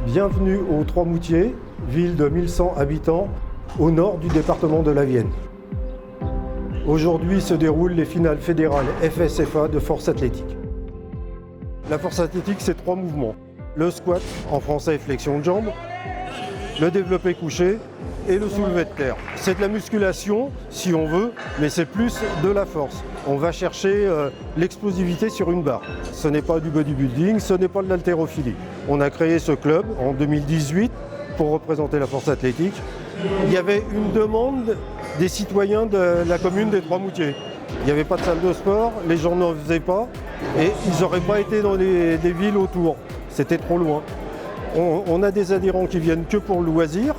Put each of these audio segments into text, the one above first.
Bienvenue aux Trois-Moutiers, ville de 1100 habitants, au nord du département de la Vienne. Aujourd'hui se déroulent les finales fédérales FSFA de force athlétique. La force athlétique, c'est 3 mouvements. Le squat, en français flexion de jambes, le développé couché et le soulevé de terre. C'est de la musculation, si on veut, mais c'est plus de la force. On va chercher l'explosivité sur une barre. Ce n'est pas du bodybuilding, ce n'est pas de l'haltérophilie. On a créé ce club en 2018 pour représenter la force athlétique. Il y avait une demande des citoyens de la commune des Trois-Moutiers. Il n'y avait pas de salle de sport, les gens n'en faisaient pas et ils n'auraient pas été dans des villes autour. C'était trop loin. On a des adhérents qui viennent que pour le loisir,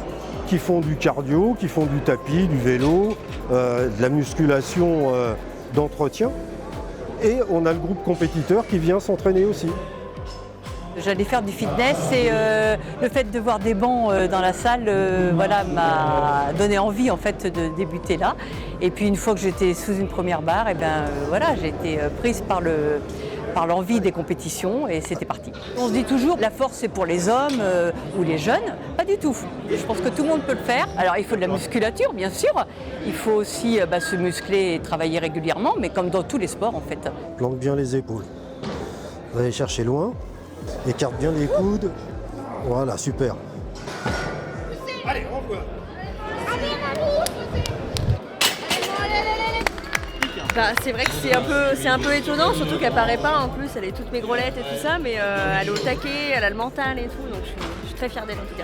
qui font du cardio, qui font du tapis, du vélo, de la musculation d'entretien. Et on a le groupe compétiteur qui vient s'entraîner aussi. J'allais faire du fitness et le fait de voir des bancs dans la salle m'a donné envie en fait, de débuter là. Et puis une fois que j'étais sous une première barre, j'ai été prise par l'envie des compétitions et c'était parti. On se dit toujours la force c'est pour les hommes ou les jeunes, pas du tout. Je pense que tout le monde peut le faire. Alors il faut de la musculature bien sûr, il faut aussi se muscler et travailler régulièrement, mais comme dans tous les sports en fait. Planque bien les épaules. Vous allez chercher loin, écarte bien les coudes. Voilà, super. Allez, on voit. C'est vrai que c'est un peu étonnant, surtout qu'elle paraît pas en plus, elle est toute maigrolette et tout ça, mais elle est au taquet, elle a le mental et tout, donc je suis très fière d'elle en tout cas.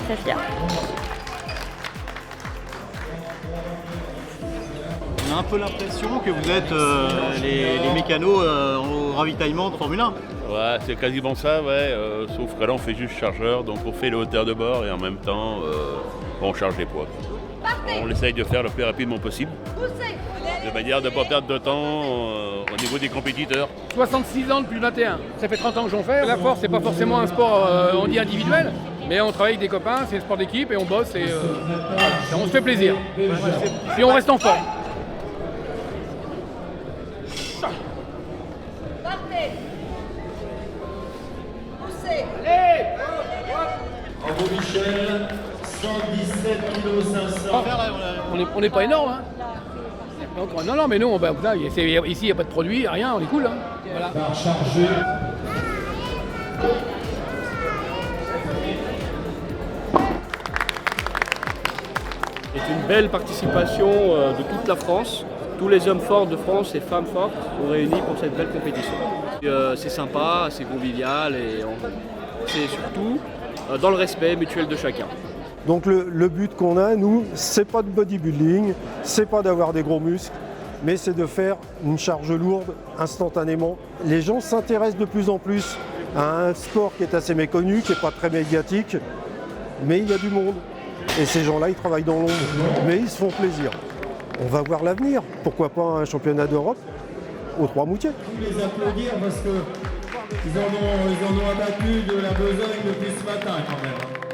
Très fière. On a un peu l'impression que vous êtes les mécanos au ravitaillement de Formule 1. Ouais, c'est quasiment ça, ouais. Sauf que là, on fait juste chargeur, donc on fait les hauteurs de bord et en même temps, on charge les poids. On essaye de faire le plus rapidement possible, de manière de ne pas perdre de temps au niveau des compétiteurs. 66 ans depuis le 21, ça fait 30 ans que j'en fais. La force, c'est pas forcément un sport, on dit individuel, mais on travaille avec des copains, c'est un sport d'équipe et on bosse et on se fait plaisir. Et on reste en forme. Bravo Michel, 117 kg 500. On n'est pas énorme. Hein. Donc, non, mais nous, ici, il n'y a pas de produit, rien, on est cool. Hein. Voilà. Barre chargée. C'est une belle participation de toute la France. Tous les hommes forts de France et femmes fortes sont réunis pour cette belle compétition. C'est sympa, c'est convivial et c'est surtout dans le respect mutuel de chacun. Donc le but qu'on a, nous, c'est pas de bodybuilding, c'est pas d'avoir des gros muscles, mais c'est de faire une charge lourde instantanément. Les gens s'intéressent de plus en plus à un sport qui est assez méconnu, qui n'est pas très médiatique, mais il y a du monde. Et ces gens-là, ils travaillent dans l'ombre, mais ils se font plaisir. On va voir l'avenir. Pourquoi pas un championnat d'Europe aux Trois-Moutiers. Les applaudir parce qu'ils en ont abattu de la besogne depuis ce matin quand même.